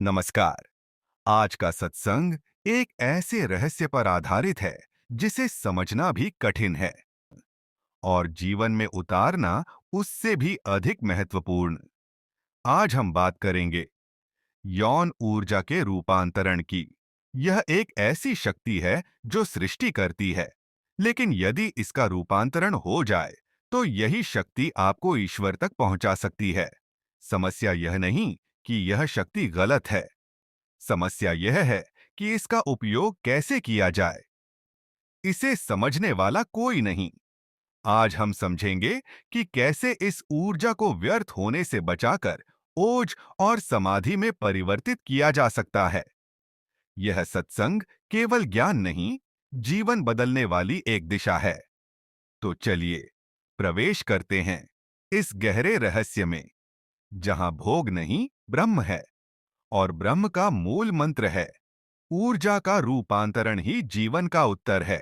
नमस्कार। आज का सत्संग एक ऐसे रहस्य पर आधारित है जिसे समझना भी कठिन है और जीवन में उतारना उससे भी अधिक महत्वपूर्ण। आज हम बात करेंगे यौन ऊर्जा के रूपांतरण की। यह एक ऐसी शक्ति है जो सृष्टि करती है, लेकिन यदि इसका रूपांतरण हो जाए तो यही शक्ति आपको ईश्वर तक पहुंचा सकती है। समस्या यह नहीं कि यह शक्ति गलत है, समस्या यह है कि इसका उपयोग कैसे किया जाए। इसे समझने वाला कोई नहीं। आज हम समझेंगे कि कैसे इस ऊर्जा को व्यर्थ होने से बचाकर ओज और समाधि में परिवर्तित किया जा सकता है। यह सत्संग केवल ज्ञान नहीं, जीवन बदलने वाली एक दिशा है। तो चलिए प्रवेश करते हैं इस गहरे रहस्य में, जहां भोग नहीं ब्रह्म है और ब्रह्म का मूल मंत्र है। ऊर्जा का रूपांतरण ही जीवन का उत्तर है।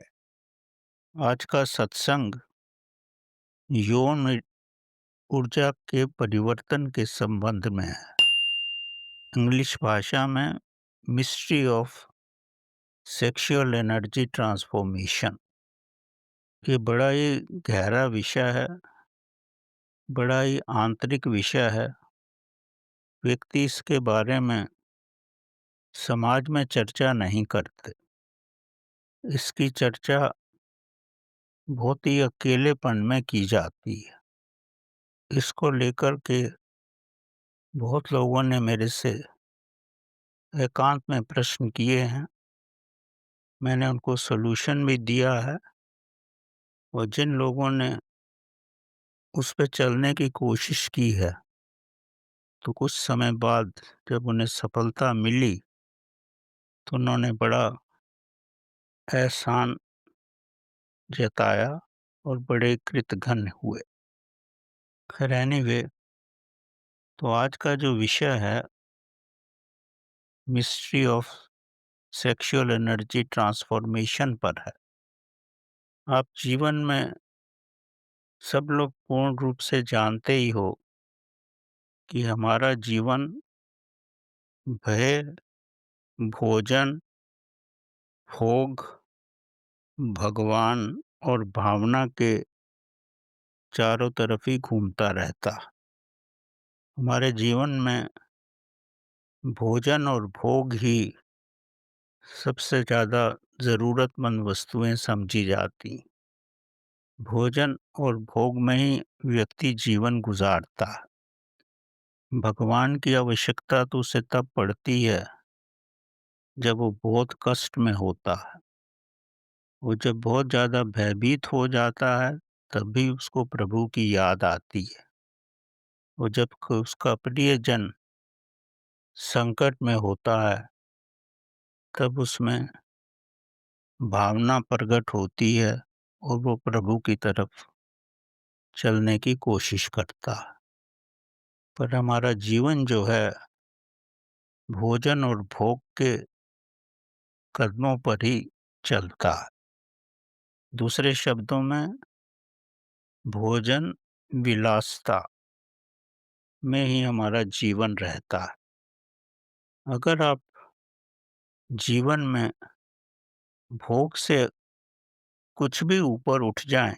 आज का सत्संग यौन ऊर्जा के परिवर्तन के संबंध में है। इंग्लिश भाषा में mystery of sexual energy transformation, ये बड़ा ही गहरा विषय है, बड़ा ही आंतरिक विषय है। व्यक्ति इसके बारे में समाज में चर्चा नहीं करते। इसकी चर्चा बहुत ही अकेलेपन में की जाती है। इसको लेकर के बहुत लोगों ने मेरे से एकांत में प्रश्न किए हैं। मैंने उनको सॉल्यूशन भी दिया है, और जिन लोगों ने उस पे चलने की कोशिश की है, तो कुछ समय बाद जब उन्हें सफलता मिली, तो उन्होंने बड़ा एहसान जताया और बड़े कृतघ्न हुए। खैर एनीवे, तो आज का जो विषय है mystery of sexual energy transformation पर है। आप जीवन में सब लोग पूर्ण रूप से जानते ही हो कि हमारा जीवन भय, भोजन, भोग, भगवान और भावना के चारों तरफ ही घूमता रहता। हमारे जीवन में भोजन और भोग ही सबसे ज़्यादा ज़रूरतमंद वस्तुएं समझी जाती। भोजन और भोग में ही व्यक्ति जीवन गुजारता है। भगवान की आवश्यकता तो उसे तब पड़ती है जब वो बहुत कष्ट में होता है। वो जब बहुत ज़्यादा भयभीत हो जाता है, तब भी उसको प्रभु की याद आती है। और जब उसका प्रियजन संकट में होता है, तब उसमें भावना प्रकट होती है और वो प्रभु की तरफ चलने की कोशिश करता है। पर हमारा जीवन जो है भोजन और भोग के कदमों पर ही चलता है। दूसरे शब्दों में भोजन विलासिता में ही हमारा जीवन रहता है। अगर आप जीवन में भोग से कुछ भी ऊपर उठ जाएं,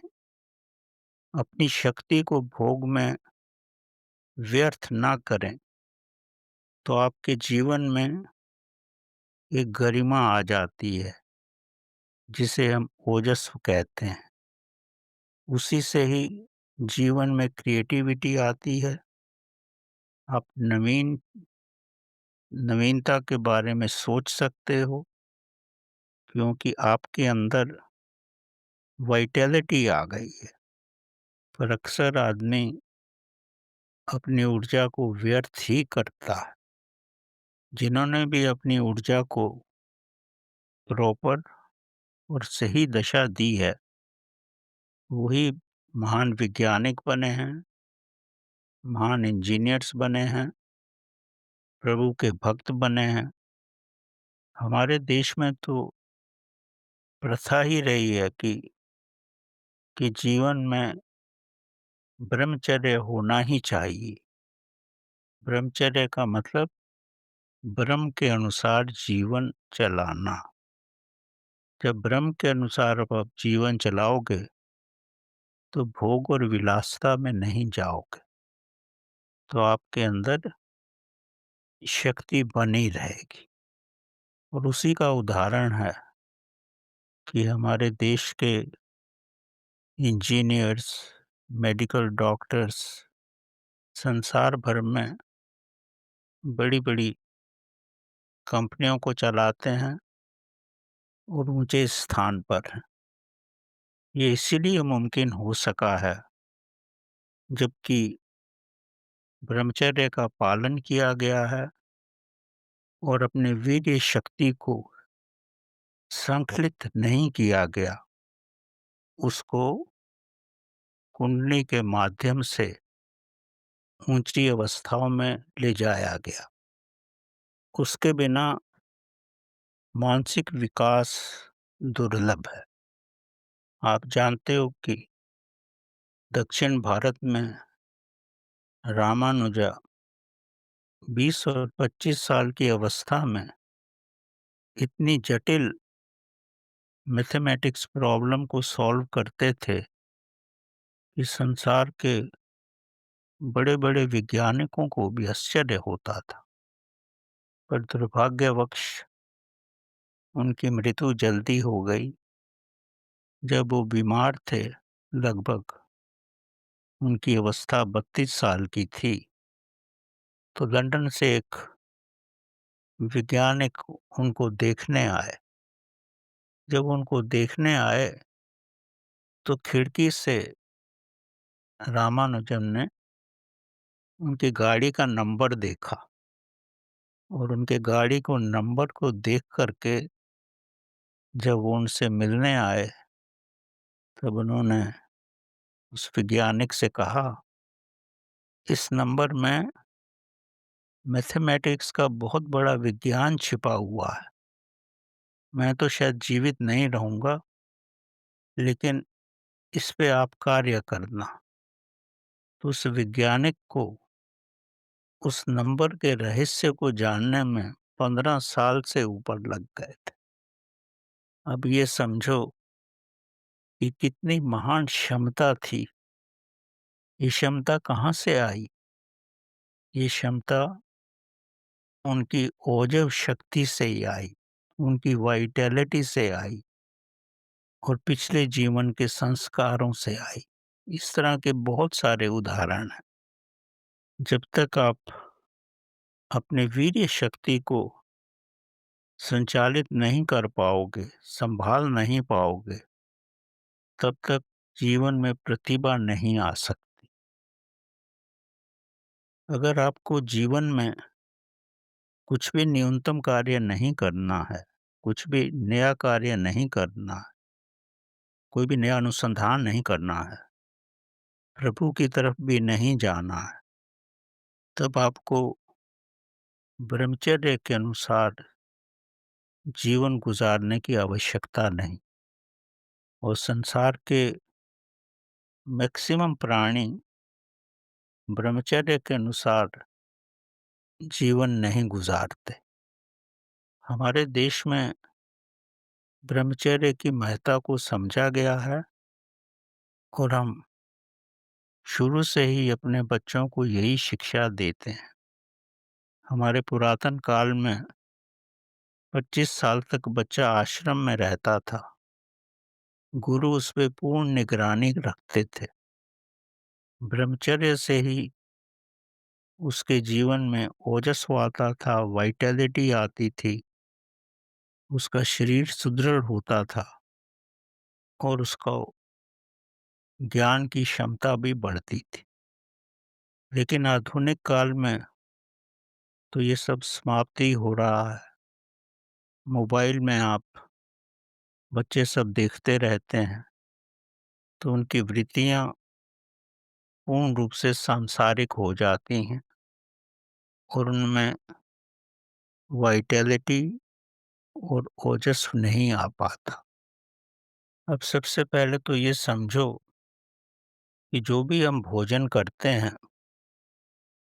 अपनी शक्ति को भोग में व्यर्थ ना करें, तो आपके जीवन में एक गरिमा आ जाती है, जिसे हम ओजस्व कहते हैं। उसी से ही जीवन में क्रिएटिविटी आती है। आप नवीनता के बारे में सोच सकते हो, क्योंकि आपके अंदर वाइटैलिटी आ गई है। पर अक्सर आदमी अपनी ऊर्जा को व्यर्थ ही करता है। जिन्होंने भी अपनी ऊर्जा को प्रॉपर और सही दशा दी है, वही महान वैज्ञानिक बने हैं, महान इंजीनियर्स बने हैं, प्रभु के भक्त बने हैं। हमारे देश में तो प्रथा ही रही है कि जीवन में ब्रह्मचर्य होना ही चाहिए। ब्रह्मचर्य का मतलब ब्रह्म के अनुसार जीवन चलाना। जब ब्रह्म के अनुसार अब आप जीवन चलाओगे, तो भोग और विलासिता में नहीं जाओगे, तो आपके अंदर शक्ति बनी रहेगी। और उसी का उदाहरण है कि हमारे देश के इंजीनियर्स, मेडिकल डॉक्टर्स संसार भर में बड़ी-बड़ी कंपनियों को चलाते हैं और ऊँचे स्थान पर हैं। ये इसीलिए मुमकिन हो सका है, जबकि ब्रह्मचर्य का पालन किया गया है और अपने वीर्य शक्ति को संकलित नहीं किया गया। उसको कुंडली के माध्यम से ऊँची अवस्थाओं में ले जाया गया। उसके बिना मानसिक विकास दुर्लभ है। आप जानते हो कि दक्षिण भारत में रामानुजा 20 और 25 साल की अवस्था में इतनी जटिल मैथमेटिक्स प्रॉब्लम को सॉल्व करते थे कि संसार के बड़े-बड़े वैज्ञानिकों को भी आश्चर्य होता था। पर दुर्भाग्यवश उनकी मृत्यु जल्दी हो गई। जब वो बीमार थे, लगभग उनकी अवस्था 32 साल की थी, तो लंदन से एक वैज्ञानिक उनको देखने आए। जब उनको देखने आए, तो खिड़की से रामानुजन ने उनकी गाड़ी का नंबर देखा और उनके गाड़ी को नंबर को देख कर के जब वो उनसे मिलने आए, तब उन्होंने उस वैज्ञानिक से कहा, "इस नंबर में मैथमेटिक्स का बहुत बड़ा विज्ञान छिपा हुआ है। मैं तो शायद जीवित नहीं रहूँगा, लेकिन इस पे आप कार्य करना।" तो उस वैज्ञानिक को उस नंबर के रहस्य को जानने में 15 साल से ऊपर लग गए थे। अब ये समझो कि कितनी महान क्षमता थी। ये क्षमता कहाँ से आई? ये क्षमता उनकी ओजः शक्ति से ही आई, उनकी वाइटैलिटी से आई और पिछले जीवन के संस्कारों से आई। इस तरह के बहुत सारे उदाहरण हैं। जब तक आप अपने वीर्य शक्ति को संचालित नहीं कर पाओगे, संभाल नहीं पाओगे, तब तक जीवन में प्रतिभा नहीं आ सकती। अगर आपको जीवन में कुछ भी न्यूनतम कार्य नहीं करना है, कुछ भी नया कार्य नहीं करना है, कोई भी नया अनुसंधान नहीं करना है, प्रभु की तरफ भी नहीं जाना है, तब आपको ब्रह्मचर्य के अनुसार जीवन गुजारने की आवश्यकता नहीं। और संसार के मैक्सिमम प्राणी ब्रह्मचर्य के अनुसार जीवन नहीं गुजारते। हमारे देश में ब्रह्मचर्य की महत्ता को समझा गया है और हम शुरू से ही अपने बच्चों को यही शिक्षा देते हैं। हमारे पुरातन काल में 25 साल तक बच्चा आश्रम में रहता था। गुरु उस पे पूर्ण निगरानी रखते थे। ब्रह्मचर्य से ही उसके जीवन में ओजस्व आता था, वाइटैलिटी आती थी, उसका शरीर सुदृढ़ होता था और उसका ज्ञान की क्षमता भी बढ़ती थी। लेकिन आधुनिक काल में तो ये सब समाप्ति हो रहा है। मोबाइल में आप बच्चे सब देखते रहते हैं, तो उनकी वृत्तियाँ पूर्ण रूप से सांसारिक हो जाती हैं और उनमें वाइटैलिटी और ओजस्व नहीं आ पाता। अब सबसे पहले तो ये समझो कि जो भी हम भोजन करते हैं,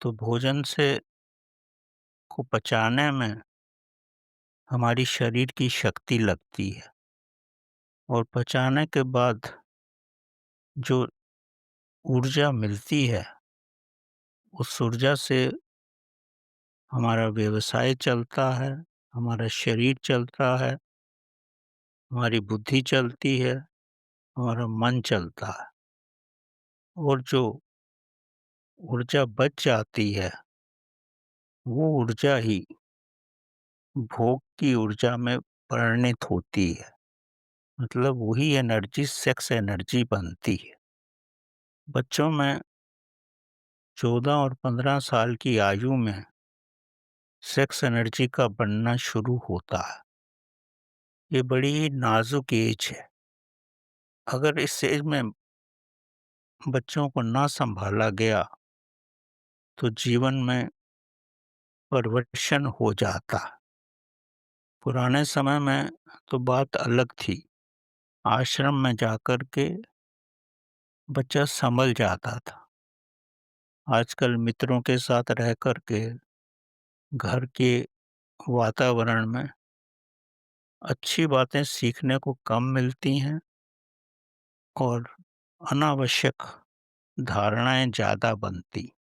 तो भोजन से को पचाने में हमारी शरीर की शक्ति लगती है और पचाने के बाद जो ऊर्जा मिलती है, उस ऊर्जा से हमारा व्यवसाय चलता है, हमारा शरीर चलता है, हमारी बुद्धि चलती है, हमारा मन चलता है और जो ऊर्जा बच जाती है, वो ऊर्जा ही भोग की ऊर्जा में परिणित होती है। मतलब वही एनर्जी सेक्स एनर्जी बनती है। बच्चों में 14 और 15 साल की आयु में सेक्स एनर्जी का बनना शुरू होता है। ये बड़ी ही नाजुक एज है। अगर इस एज में बच्चों को ना संभाला गया, तो जीवन में परिवर्तन हो जाता। पुराने समय में तो बात अलग थी। आश्रम में जाकर के बच्चा संभल जाता था। आजकल मित्रों के साथ रह कर के घर के वातावरण में अच्छी बातें सीखने को कम मिलती हैं और अनावश्यक धारणाएँ ज़्यादा बनती।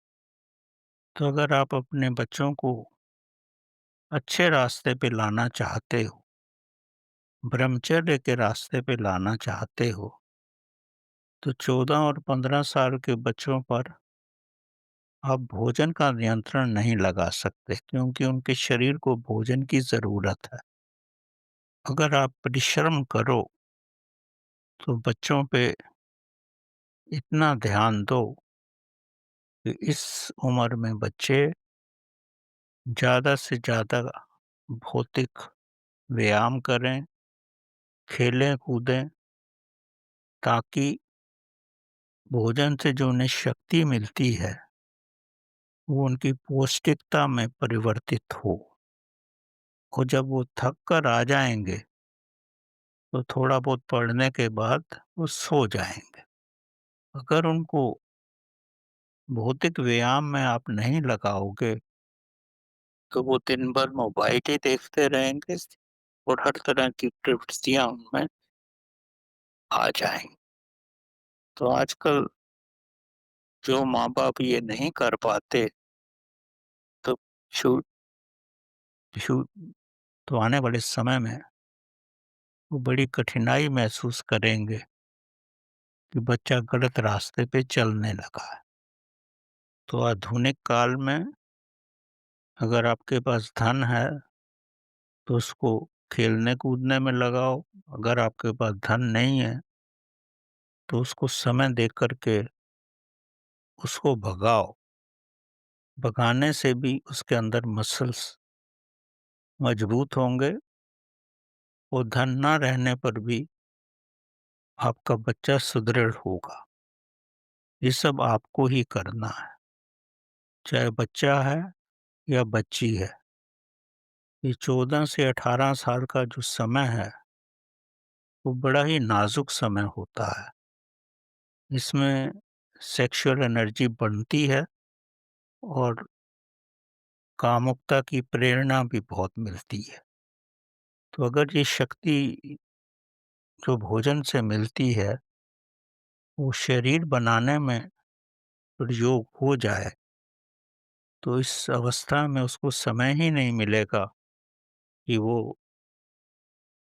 तो अगर आप अपने बच्चों को अच्छे रास्ते पे लाना चाहते हो, ब्रह्मचर्य के रास्ते पे लाना चाहते हो, तो 14 और 15 साल के बच्चों पर आप भोजन का नियंत्रण नहीं लगा सकते क्योंकि उनके शरीर को भोजन की ज़रूरत है। अगर आप परिश्रम करो, तो बच्चों पे इतना ध्यान दो कि इस उम्र में बच्चे ज़्यादा से ज़्यादा भौतिक व्यायाम करें, खेलें-कूदें ताकि भोजन से जो उन्हें शक्ति मिलती है, वो उनकी पौष्टिकता में परिवर्तित हो और जब वो थक कर आ जाएँगे, तो थोड़ा बहुत पढ़ने के बाद वो सो जाएँगे। अगर उनको भौतिक व्यायाम में आप नहीं लगाओगे, तो वो दिन भर मोबाइल ही देखते रहेंगे और हर तरह की प्रवृत्तियाँ उनमें आ जाएँगी। तो आजकल जो माँ-बाप ये नहीं कर पाते, तो शु शु तो आने वाले समय में वो बड़ी कठिनाई महसूस करेंगे कि बच्चा गलत रास्ते पे चलने लगा है। तो आधुनिक काल में अगर आपके पास धन है, तो उसको खेलने-कूदने में लगाओ, अगर आपके पास धन नहीं है, तो उसको समय दे कर के उसको भगाओ। भगाने से भी उसके अंदर मसल्स मजबूत होंगे और धन ना रहने पर भी आपका बच्चा सुदृढ़ होगा। ये सब आपको ही करना है, चाहे बच्चा है या बच्ची है। ये 14 से 18 साल का जो समय है, वो बड़ा ही नाज़ुक समय होता है। इसमें सेक्सुअल एनर्जी बढ़ती है और कामुकता की प्रेरणा भी बहुत मिलती है। तो अगर ये शक्ति जो भोजन से मिलती है, वो शरीर बनाने में प्रयोग हो जाए, तो इस अवस्था में उसको समय ही नहीं मिलेगा कि वो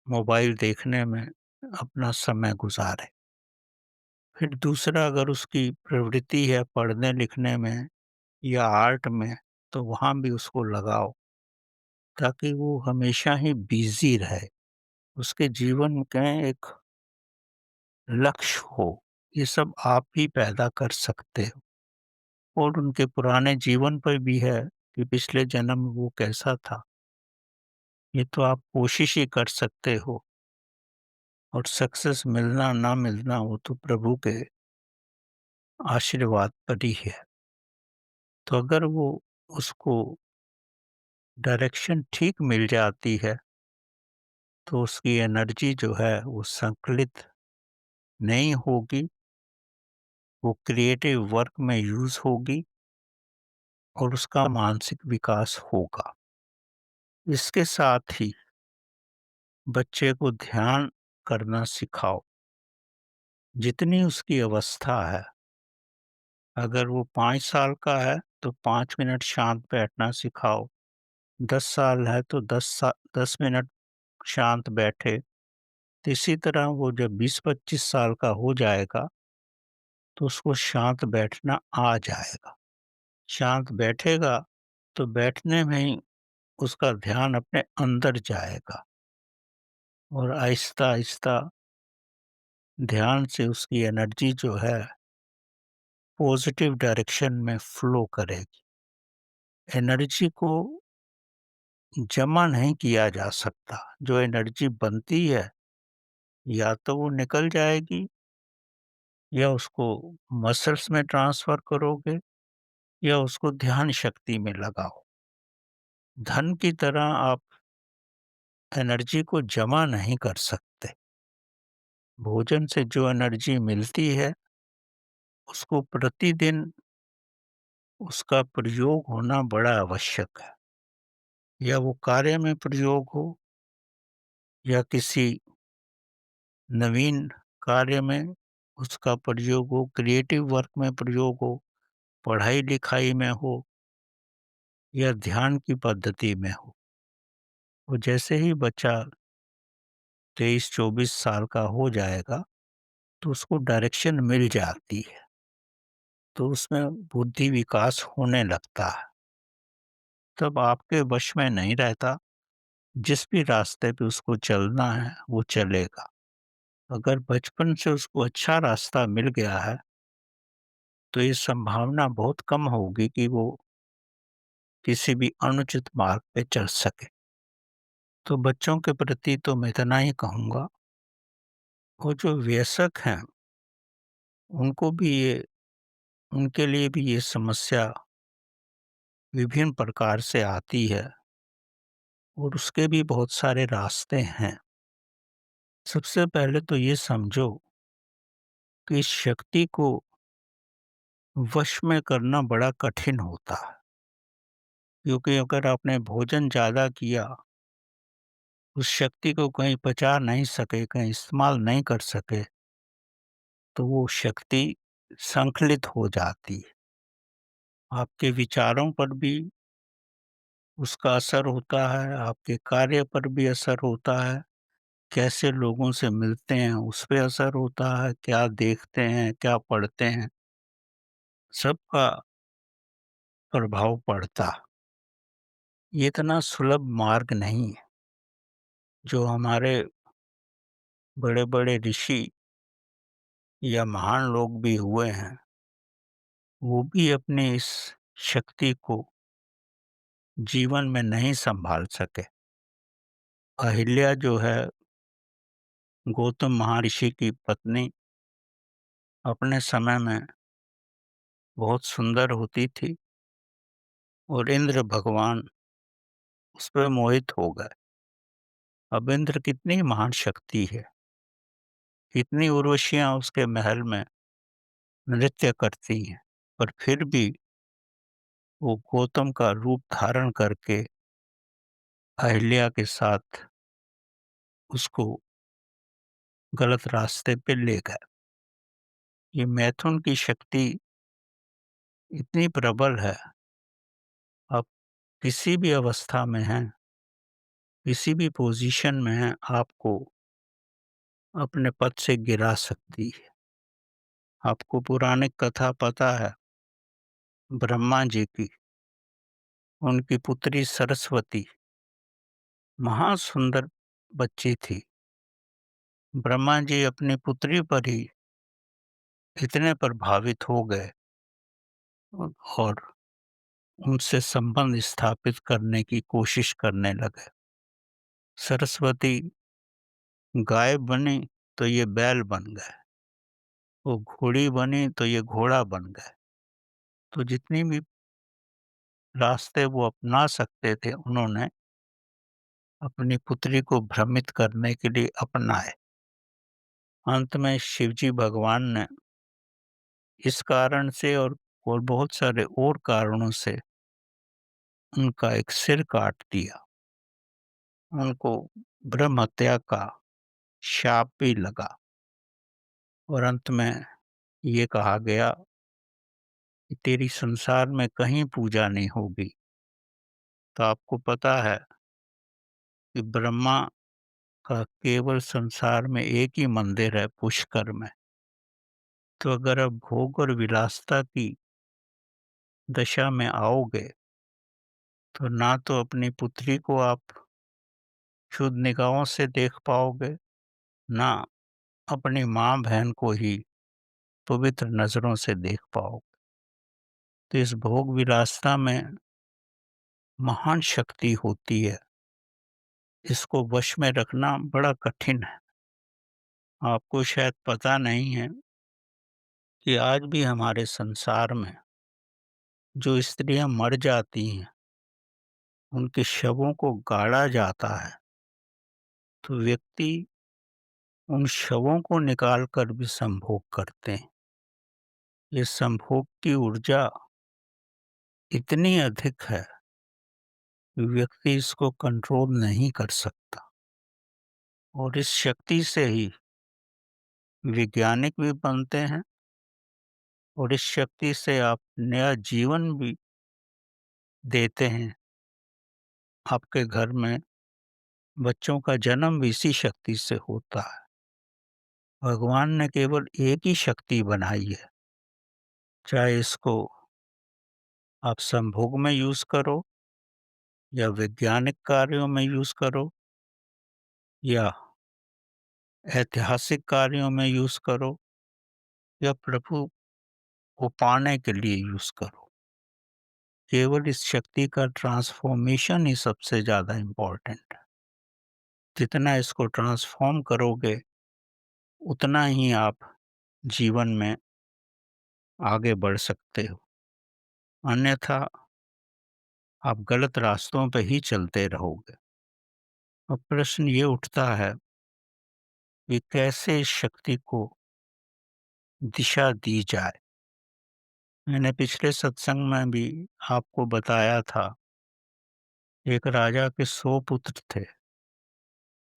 मोबाइल देखने में अपना समय गुज़ारे। फिर दूसरा अगर उसकी प्रवृत्ति है पढ़ने-लिखने में या आर्ट में, तो वहाँ भी उसको लगाओ ताकि वो हमेशा ही बिज़ी रहे। उसके जीवन का एक लक्ष्य हो, ये सब आप ही पैदा कर सकते हो और उनके पुराने जीवन पर भी है कि पिछले जन्म में वो कैसा था, ये तो आप कोशिश ही कर सकते हो और सक्सेस मिलना ना मिलना वो तो प्रभु के आशीर्वाद पर ही है। तो अगर वो उसको डायरेक्शन ठीक मिल जाती है, तो उसकी एनर्जी जो है वो संकलित नहीं होगी, वो क्रिएटिव वर्क में यूज़ होगी और उसका मानसिक विकास होगा। इसके साथ ही बच्चे को ध्यान करना सिखाओ, जितनी उसकी अवस्था है। अगर वो 5 साल का है, तो 5 मिनट शांत बैठना सिखाओ, 10 साल है तो 10 मिनट शांत बैठे। तो इसी तरह वो जब 20-25 साल का हो जाएगा, तो उसको शांत बैठना आ जाएगा। शांत बैठेगा, तो बैठने में ही उसका ध्यान अपने अंदर जाएगा और आहिस्ता-आहिस्ता ध्यान से उसकी एनर्जी जो है, पॉज़िटिव डायरेक्शन में फ्लो करेगी। एनर्जी को जमा नहीं किया जा सकता। जो एनर्जी बनती है, या तो वो निकल जाएगी, या उसको मसल्स में ट्रांसफ़र करोगे, या उसको ध्यान शक्ति में लगाओ। धन की तरह आप एनर्जी को जमा नहीं कर सकते। भोजन से जो एनर्जी मिलती है, उसको प्रतिदिन उसका प्रयोग होना बड़ा आवश्यक है। या वो कार्य में प्रयोग हो, या किसी नवीन कार्य में उसका प्रयोग हो, क्रिएटिव वर्क में प्रयोग हो, पढ़ाई-लिखाई में हो, या ध्यान की पद्धति में हो। और जैसे ही बच्चा 23-24 साल का हो जाएगा, तो उसको डायरेक्शन मिल जाती है, तो उसमें बुद्धि विकास होने लगता है। तब आपके वश में नहीं रहता, जिस भी रास्ते पे उसको चलना है, वो चलेगा। अगर बचपन से उसको अच्छा रास्ता मिल गया है, तो ये संभावना बहुत कम होगी कि वो किसी भी अनुचित मार्ग पे चल सके। तो बच्चों के प्रति तो मैं इतना ही कहूँगा, वो जो वयस्क हैं, उनको भी ये उनके लिए भी ये समस्या विभिन्न प्रकार से आती है, और उसके भी बहुत सारे रास्ते हैं। सबसे पहले तो ये समझो कि इस शक्ति को वश में करना बड़ा कठिन होता है, क्योंकि अगर आपने भोजन ज़्यादा किया, उस शक्ति को कहीं पचा नहीं सके, कहीं इस्तेमाल नहीं कर सके, तो वो शक्ति संकलित हो जाती है। आपके विचारों पर भी उसका असर होता है, आपके कार्य पर भी असर होता है, कैसे लोगों से मिलते हैं उस पे असर होता है, क्या देखते हैं, क्या पढ़ते हैं, सबका प्रभाव पड़ता। ये इतना सुलभ मार्ग नहीं है। जो हमारे बड़े-बड़े ऋषि या महान लोग भी हुए हैं, वो भी अपनी इस शक्ति को जीवन में नहीं सँभाल सके। अहिल्या जो है, गौतम महर्षि की पत्नी, अपने समय में बहुत सुंदर होती थी, और इंद्र भगवान उस पे मोहित हो गए। अब इंद्र कितनी महान शक्ति है, कितनी उर्वशियाँ उसके महल में नृत्य करती हैं, पर फिर भी वो गौतम का रूप धारण करके अहिल्या के साथ उसको गलत रास्ते पे ले गए। ये मैथुन की शक्ति इतनी प्रबल है, आप किसी भी अवस्था में हैं, किसी भी पोज़ीशन में हैं, आपको अपने पद से गिरा सकती है। आपको पौराणिक कथा पता है, ब्रह्मा जी की, उनकी पुत्री सरस्वती महासुंदर बच्ची थी। ब्रह्मा जी अपनी पुत्री पर ही इतने प्रभावित हो गए, और उनसे संबंध स्थापित करने की कोशिश करने लगे। सरस्वती गाय बनी, तो ये बैल बन गए, वो घोड़ी बनी तो ये घोड़ा बन गए। तो जितनी भी रास्ते वो अपना सकते थे, उन्होंने अपनी पुत्री को भ्रमित करने के लिए अपनाए। अंत में शिवजी भगवान ने इस कारण से, और बहुत सारे और कारणों से, उनका एक सिर काट दिया। उनको ब्रह्म हत्या का शाप भी लगा और अंत में ये कहा गया कि तेरी संसार में कहीं पूजा नहीं होगी। तो आपको पता है कि ब्रह्मा का केवल संसार में एक ही मंदिर है पुष्कर में। तो अगर आप भोग और विलासिता की दशा में आओगे, तो ना तो अपनी पुत्री को आप शुद्ध निगाहों से देख पाओगे, ना अपनी माँ-बहन को ही पवित्र नज़रों से देख पाओगे। तो इस भोग विलासिता में महान शक्ति होती है, इसको वश में रखना बड़ा कठिन है। आपको शायद पता नहीं है कि आज भी हमारे संसार में जो स्त्रियाँ मर जाती हैं, उनके शवों को गाड़ा जाता है, तो व्यक्ति उन शवों को निकाल कर भी संभोग करते हैं। ये संभोग की ऊर्जा इतनी अधिक है कि व्यक्ति इसको कंट्रोल नहीं कर सकता और इस शक्ति से ही वैज्ञानिक भी बनते हैं और इस शक्ति से आप नया जीवन भी देते हैं। आपके घर में बच्चों का जन्म भी इसी शक्ति से होता है। भगवान ने केवल एक ही शक्ति बनाई है, चाहे इसको आप संभोग में यूज़ करो या वैज्ञानिक कार्यों में यूज़ करो या ऐतिहासिक कार्यों में यूज़ करो या प्रभु को पाने के लिए यूज़ करो। केवल इस शक्ति का ट्रांसफ़ॉर्मेशन ही सबसे ज़्यादा इम्पोर्टेंट है। जितना इसको ट्रांसफ़ॉर्म करोगे, उतना ही आप जीवन में आगे बढ़ सकते हो। अन्यथा आप गलत रास्तों पे ही चलते रहोगे। अब प्रश्न ये उठता है कि कैसे इस शक्ति को दिशा दी जाए? मैंने पिछले सत्संग में भी आपको बताया था, एक राजा के 100 पुत्र थे,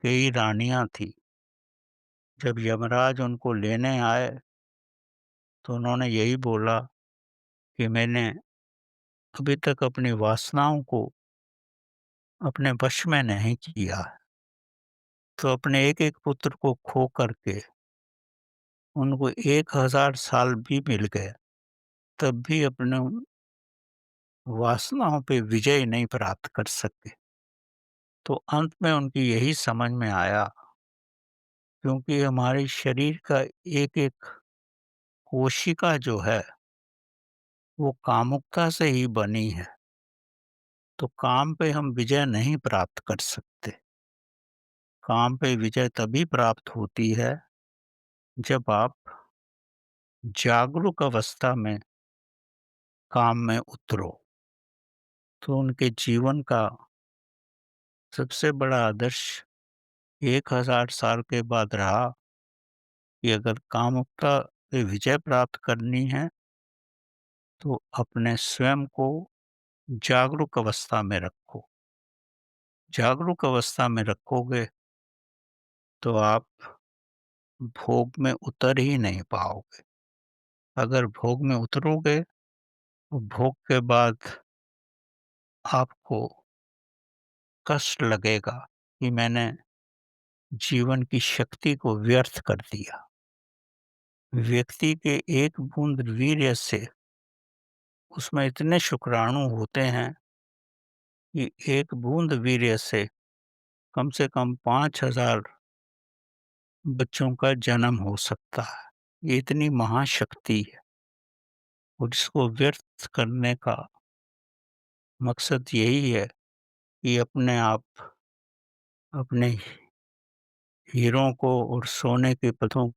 कई रानियाँ थीं। जब यमराज उनको लेने आए, तो उन्होंने यही बोला कि मैंने अभी तक अपनी वासनाओं को अपने वश में नहीं किया है। तो अपने एक-एक पुत्र को खो करके उनको 1000 साल भी मिल गए, तब भी अपने उन वासनाओं पे विजय नहीं प्राप्त कर सके। तो अंत में उनकी यही समझ में आया, क्योंकि हमारे शरीर का एक-एक कोशिका जो है, वो कामुकता से ही बनी है। तो काम पे हम विजय नहीं प्राप्त कर सकते। काम पे विजय तभी प्राप्त होती है, जब आप जागरूक अवस्था में काम में उतरो। तो उनके जीवन का सबसे बड़ा आदर्श 1000 साल के बाद रहा कि अगर कामुकता पे विजय प्राप्त करनी है, तो अपने स्वयं को जागरूक अवस्था में रखो। जागरूक अवस्था में रखोगे, तो आप भोग में उतर ही नहीं पाओगे। अगर भोग में उतरोगे, तो भोग के बाद आपको कष्ट लगेगा कि मैंने जीवन की शक्ति को व्यर्थ कर दिया। व्यक्ति के एक बूंद वीर्य से उसमें इतने शुक्राणु होते हैं कि एक बूंद वीर्य से कम 5000 बच्चों का जन्म हो सकता है। ये इतनी महाशक्ति है और इसको व्यर्थ करने का मकसद यही है कि अपने आप अपने हीरों को और सोने के पत्थरों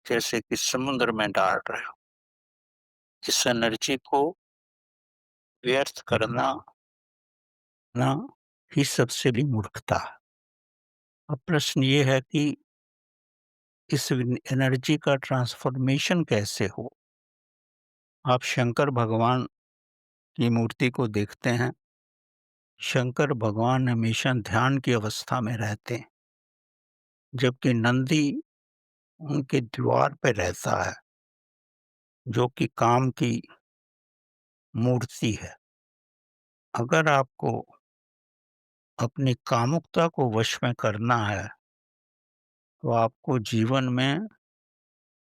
जैसे कि समुद्र में डाल रहे हो। इस एनर्जी को व्यर्थ करना ना ही सबसे भी मूर्खता है। अब प्रश्न ये है कि इस एनर्जी का ट्रांसफॉर्मेशन कैसे हो? आप शंकर भगवान की मूर्ति को देखते हैं, शंकर भगवान हमेशा ध्यान की अवस्था में रहते हैं, जबकि नंदी उनके द्वार पे रहता है, जो कि काम की मूर्ति है। अगर आपको अपनी कामुकता को वश में करना है, तो आपको जीवन में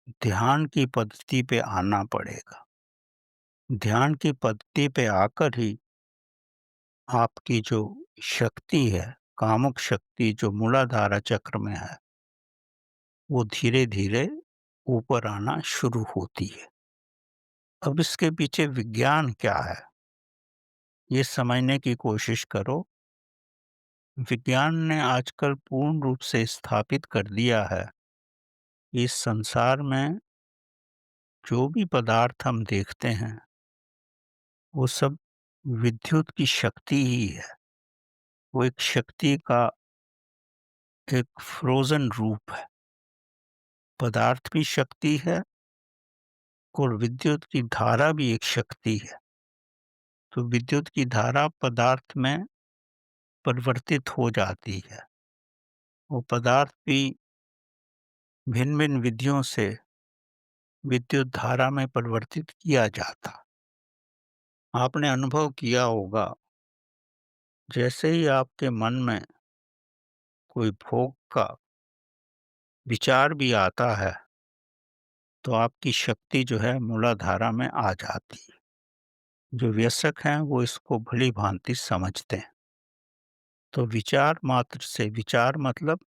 ध्यान की पद्धति पे आना पड़ेगा। ध्यान की पद्धति पे आकर ही आपकी जो शक्ति है, कामुक शक्ति जो मूलाधारा चक्र में है, वो धीरे-धीरे ऊपर आना शुरू होती है। अब इसके पीछे विज्ञान क्या है, ये समझने की कोशिश करो। विज्ञान ने आजकल पूर्ण रूप से स्थापित कर दिया है कि इस संसार में जो भी पदार्थ हम देखते हैं, वो सब विद्युत की शक्ति ही है। वो एक शक्ति का एक फ्रोज़न रूप है। पदार्थ भी शक्ति है और विद्युत की धारा भी एक शक्ति है। तो विद्युत की धारा पदार्थ में परिवर्तित हो जाती है। वो पदार्थ भी भिन्न-भिन्न विधियों से विद्युत धारा में परिवर्तित किया जाता। आपने अनुभव किया होगा, जैसे ही आपके मन में कोई भोग का विचार भी आता है, तो आपकी शक्ति जो है मूलाधारा में आ जाती है। जो वयस्क हैं वो इसको भली-भांति समझते हैं। तो विचार मात्र से, विचार मतलब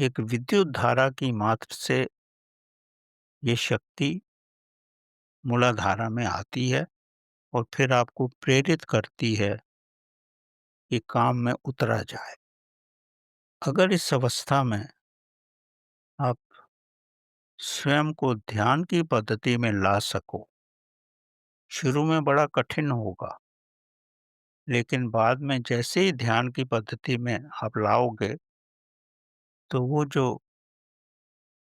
एक विद्युत धारा की मात्र से ये शक्ति मूलाधारा में आती है और फिर आपको प्रेरित करती है कि काम में उतरा जाए। अगर इस अवस्था में आप स्वयं को ध्यान की पद्धति में ला सको, शुरू में बड़ा कठिन होगा, लेकिन बाद में जैसे ही ध्यान की पद्धति में आप लाओगे, तो वो जो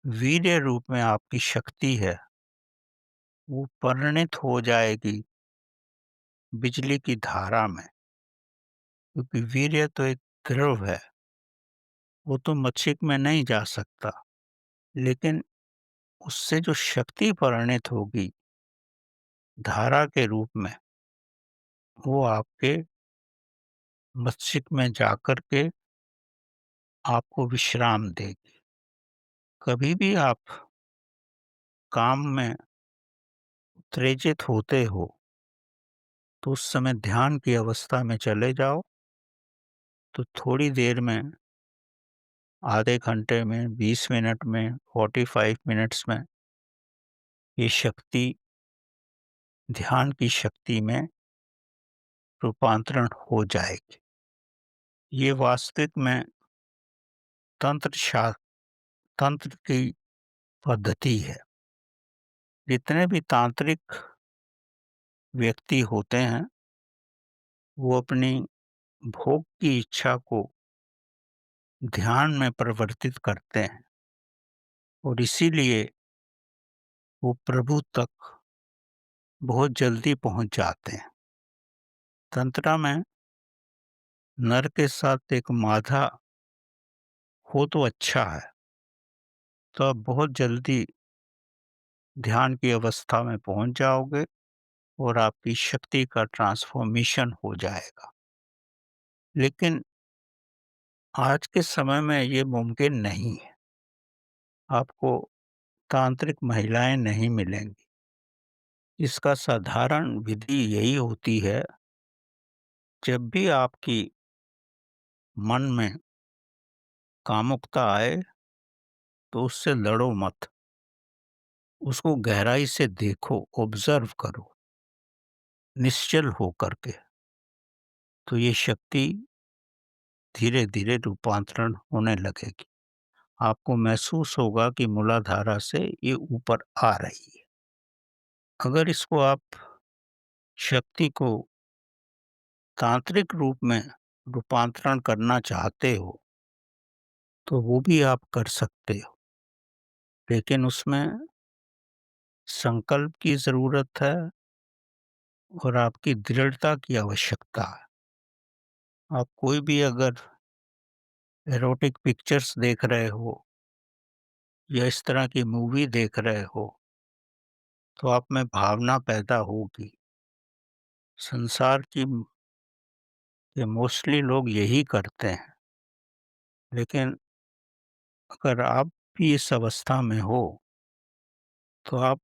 वीर्य रूप में आपकी शक्ति है, वो परिणित हो जाएगी बिजली की धारा में। क्योंकि वीर्य तो एक द्रव है, वो तो मस्तिष्क में नहीं जा सकता, लेकिन उससे जो शक्ति परिणित होगी धारा के रूप में, वो आपके मस्तिष्क में जाकर के आपको विश्राम देगी। कभी भी आप काम में उत्तेजित होते हो, तो उस समय ध्यान की अवस्था में चले जाओ, तो थोड़ी देर में, आधे घंटे में, 20 मिनट में, 45 मिनट्स में ये शक्ति ध्यान की शक्ति में रूपांतरण हो जाएगी। ये वास्तविक में तंत्र की पद्धति है। जितने भी तांत्रिक व्यक्ति होते हैं, वो अपनी भोग की इच्छा को ध्यान में परिवर्तित करते हैं और इसीलिए वो प्रभु तक बहुत जल्दी पहुंच जाते हैं। तंत्र में नर के साथ एक मादा हो तो अच्छा है, तो आप बहुत जल्दी ध्यान की अवस्था में पहुंच जाओगे और आपकी शक्ति का ट्रांसफॉर्मेशन हो जाएगा। लेकिन आज के समय में ये मुमकिन नहीं है। आपको तांत्रिक महिलाएं नहीं मिलेंगी। इसका साधारण विधि यही होती है, जब भी आपकी मन में कामुकता आए, तो उससे लड़ो मत। उसको गहराई से देखो, ऑब्जर्व करो, निश्चल होकर के। तो ये शक्ति धीरे-धीरे रूपांतरण होने लगेगी। आपको महसूस होगा कि मूलाधारा से ये ऊपर आ रही है। अगर इसको आप शक्ति को तांत्रिक रूप में रूपांतरण करना चाहते हो, तो वो भी आप कर सकते हो। लेकिन उसमें संकल्प की ज़रूरत है और आपकी दृढ़ता की आवश्यकता है। आप कोई भी अगर एरोटिक पिक्चर्स देख रहे हो या इस तरह की मूवी देख रहे हो, तो आप में भावना पैदा होगी। संसार की के मोस्टली लोग यही करते हैं, लेकिन अगर आप भी इस अवस्था में हो, तो आप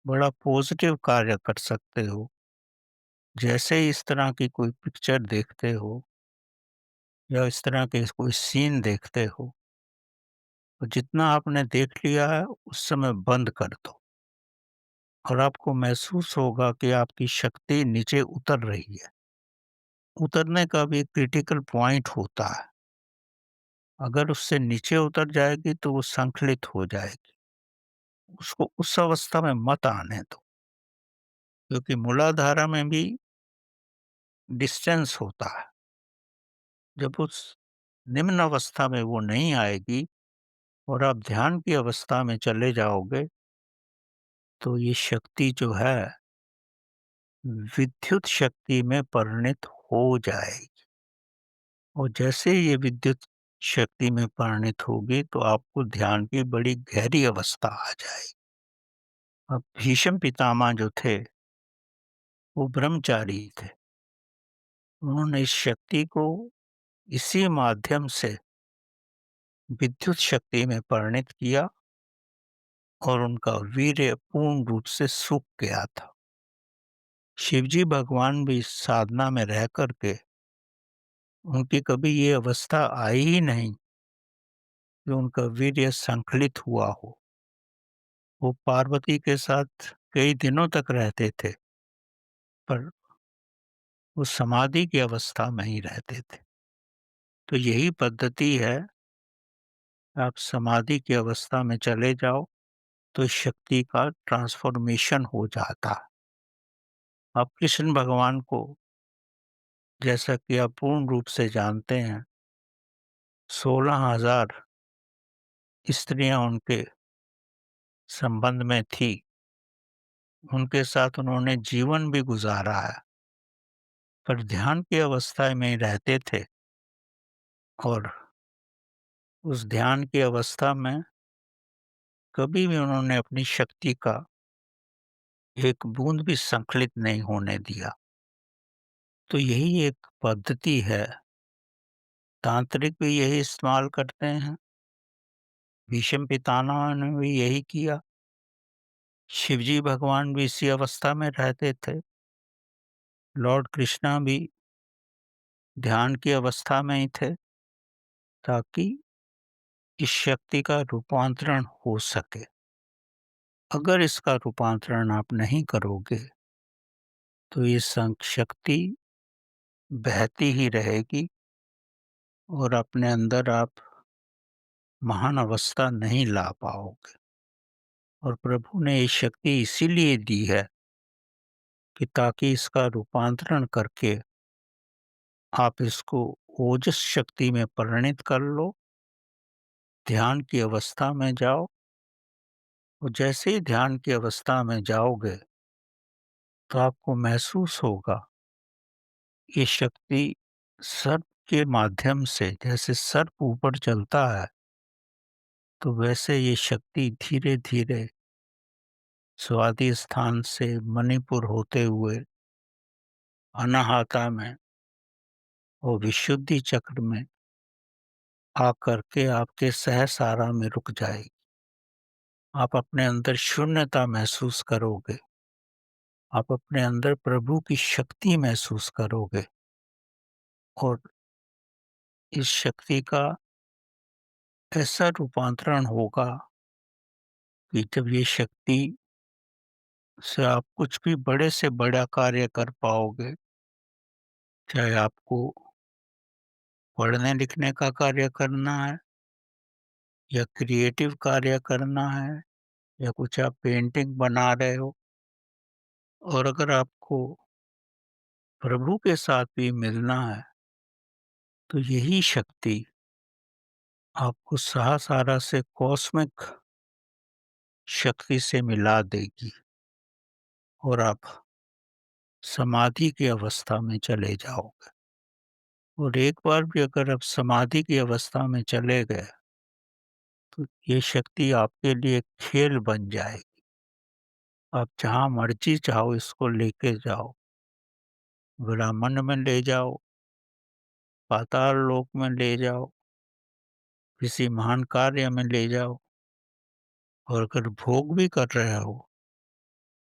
बड़ा पॉजिटिव कार्य कर सकते हो। जैसे ही इस तरह की कोई पिक्चर देखते हो या इस तरह के कोई सीन देखते हो, तो जितना आपने देख लिया है, उस समय बंद कर दो और आपको महसूस होगा कि आपकी शक्ति नीचे उतर रही है। उतरने का भी एक क्रिटिकल पॉइंट होता है। अगर उससे नीचे उतर जाएगी, तो वो संकलित हो जाएगी। उसको उस अवस्था में मत आने दो, क्योंकि मूलाधारा में भी डिस्टेंस होता है। जब उस निम्न अवस्था में वो नहीं आएगी और आप ध्यान की अवस्था में चले जाओगे, तो ये शक्ति जो है, विद्युत शक्ति में परिणत हो जाएगी। और जैसे ये विद्युत शक्ति में परिणत होगी, तो आपको ध्यान की बड़ी गहरी अवस्था आ जाएगी। अब भीष्म पितामह जो थे, वो ब्रह्मचारी थे। उन्होंने इस शक्ति को इसी माध्यम से विद्युत शक्ति में परिणत किया और उनका वीर्य पूर्ण रूप से सूख गया था। शिवजी भगवान भी इस साधना में रह करके उनकी कभी ये अवस्था आई ही नहीं कि उनका वीर्य संकलित हुआ हो। वो पार्वती के साथ कई दिनों तक रहते थे, पर वो समाधि की अवस्था में ही रहते थे। तो यही पद्धति है, आप समाधि की अवस्था में चले जाओ, तो इस शक्ति का ट्रांसफॉर्मेशन हो जाता है। आप कृष्ण भगवान को, जैसा कि आप पूर्ण रूप से जानते हैं, 16,000 स्त्रियां उनके संबंध में थी। उनके साथ उन्होंने जीवन भी गुजारा है, पर ध्यान की अवस्था में ही रहते थे और उस ध्यान की अवस्था में कभी भी उन्होंने अपनी शक्ति का एक बूंद भी संकलित नहीं होने दिया। तो यही एक पद्धति है। तांत्रिक भी यही इस्तेमाल करते हैं, भीष्म पितामह ने भी यही किया, शिवजी भगवान भी इसी अवस्था में रहते थे, लॉर्ड कृष्णा भी ध्यान की अवस्था में ही थे, ताकि इस शक्ति का रूपांतरण हो सके। अगर इसका रूपांतरण आप नहीं करोगे, तो ये शक्ति बहती ही रहेगी और अपने अंदर आप महान अवस्था नहीं ला पाओगे। और प्रभु ने ये शक्ति इसीलिए दी है कि ताकि इसका रूपांतरण करके आप इसको ओजस शक्ति में परिणत कर लो, ध्यान की अवस्था में जाओ और जैसे ही ध्यान की अवस्था में जाओगे, तो आपको महसूस होगा ये शक्ति सर्प के माध्यम से, जैसे सर्प ऊपर चलता है, तो वैसे ये शक्ति धीरे-धीरे स्वादि स्थान से मणिपुर होते हुए अनाहता में और विशुद्धि चक्र में आकर के आपके सहस्रारा में रुक जाएगी। आप अपने अंदर शून्यता महसूस करोगे। आप अपने अंदर प्रभु की शक्ति महसूस करोगे और इस शक्ति का ऐसा रूपांतरण होगा कि जब ये शक्ति से आप कुछ भी बड़े से बड़ा कार्य कर पाओगे, चाहे आपको पढ़ने-लिखने का कार्य करना है या क्रिएटिव कार्य करना है या कुछ आप पेंटिंग बना रहे हो, और अगर आपको प्रभु के साथ भी मिलना है, तो यही शक्ति आपको सहस्रारा से कॉस्मिक शक्ति से मिला देगी और आप समाधि की अवस्था में चले जाओगे। और एक बार भी अगर आप समाधि की अवस्था में चले गए, तो ये शक्ति आपके लिए खेल बन जाएगी। आप जहाँ मर्ज़ी चाहो इसको लेके जाओ, ब्रह्मांड में ले जाओ, पाताल लोक में ले जाओ, किसी महान कार्य में ले जाओ, और अगर भोग भी कर रहे हो,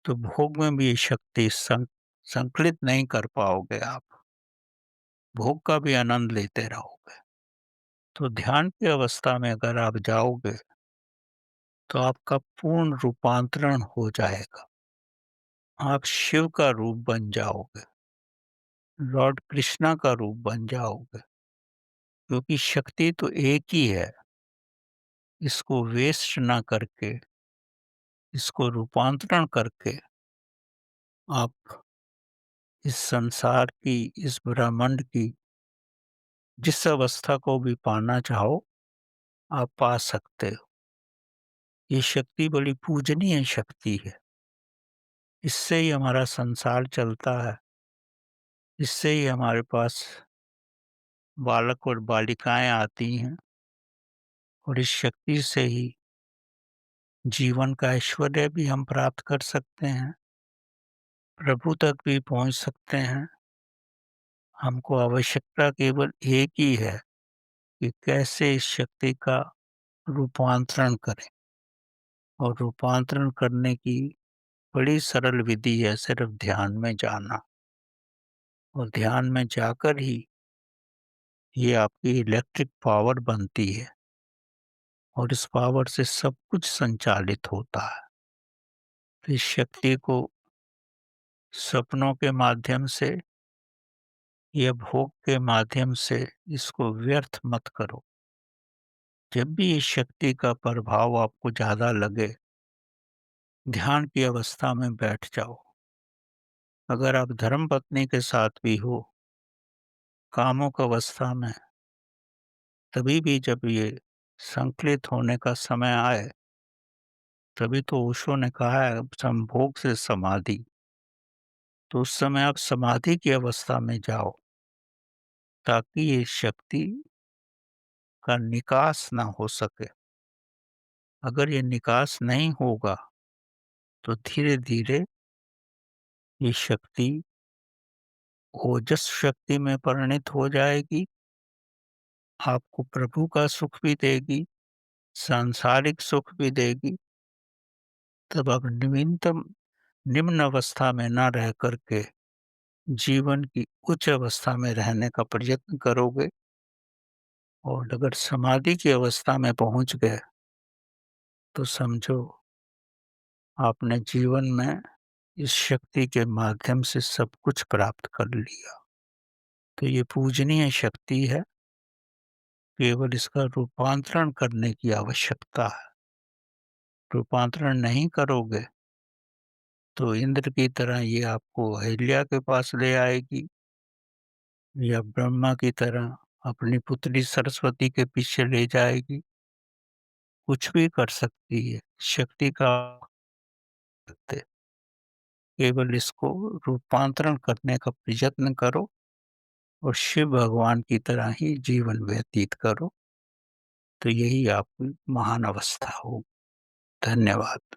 तो भोग में भी ये शक्ति संकलित नहीं कर पाओगे आप, भोग का भी आनंद लेते रहोगे। तो ध्यान की अवस्था में अगर आप जाओगे, तो आपका पूर्ण रूपांतरण हो जाएगा। आप शिव का रूप बन जाओगे, लॉर्ड कृष्णा का रूप बन जाओगे, क्योंकि शक्ति तो एक ही है। इसको वेस्ट ना करके, इसको रूपांतरण करके आप इस संसार की, इस ब्रह्मांड की जिस अवस्था को भी पाना चाहो, आप पा सकते हो। ये शक्ति बड़ी पूजनीय शक्ति है। इससे ही हमारा संसार चलता है। इससे ही हमारे पास बालक और बालिकाएँ आती हैं, और इस शक्ति से ही जीवन का ऐश्वर्य भी हम प्राप्त कर सकते हैं, प्रभु तक भी पहुँच सकते हैं। हमको आवश्यकता केवल एक ही है कि कैसे इस शक्ति का रूपांतरण करें, और रूपांतरण करने की बड़ी सरल विधि है सिर्फ ध्यान में जाना, और ध्यान में जाकर ही ये आपकी इलेक्ट्रिक पावर बनती है, और इस पावर से सब कुछ संचालित होता है। तो इस शक्ति को सपनों के माध्यम से या भोग के माध्यम से इसको व्यर्थ मत करो। जब भी इस शक्ति का प्रभाव आपको ज़्यादा लगे, ध्यान की अवस्था में बैठ जाओ। अगर आप धर्मपत्नी के साथ भी हो, कामुक अवस्था में, तभी भी जब ये संकलित होने का समय आए, तभी तो ओशो ने कहा है संभोग से समाधि। तो उस समय आप समाधि की अवस्था में जाओ, ताकि ये शक्ति का निकास ना हो सके। अगर ये निकास नहीं होगा, तो धीरे-धीरे ये शक्ति ओजस शक्ति में परिणित हो जाएगी, आपको प्रभु का सुख भी देगी, सांसारिक सुख भी देगी। तब आप निम्न अवस्था में ना रह कर के जीवन की उच्च अवस्था में रहने का प्रयत्न करोगे, और अगर समाधि की अवस्था में पहुंच गए, तो समझो आपने जीवन में इस शक्ति के माध्यम से सब कुछ प्राप्त कर लिया। तो ये पूजनीय शक्ति है, केवल इसका रूपांतरण करने की आवश्यकता है। रूपांतरण नहीं करोगे, तो इंद्र की तरह ये आपको अहिल्या के पास ले आएगी, या ब्रह्मा की तरह अपनी पुत्री सरस्वती के पीछे ले जाएगी। कुछ भी कर सकती है, शक्ति का केवल इसको रूपांतरण करने का प्रयत्न करो, और शिव भगवान की तरह ही जीवन व्यतीत करो। तो यही आपकी महान अवस्था हो। धन्यवाद।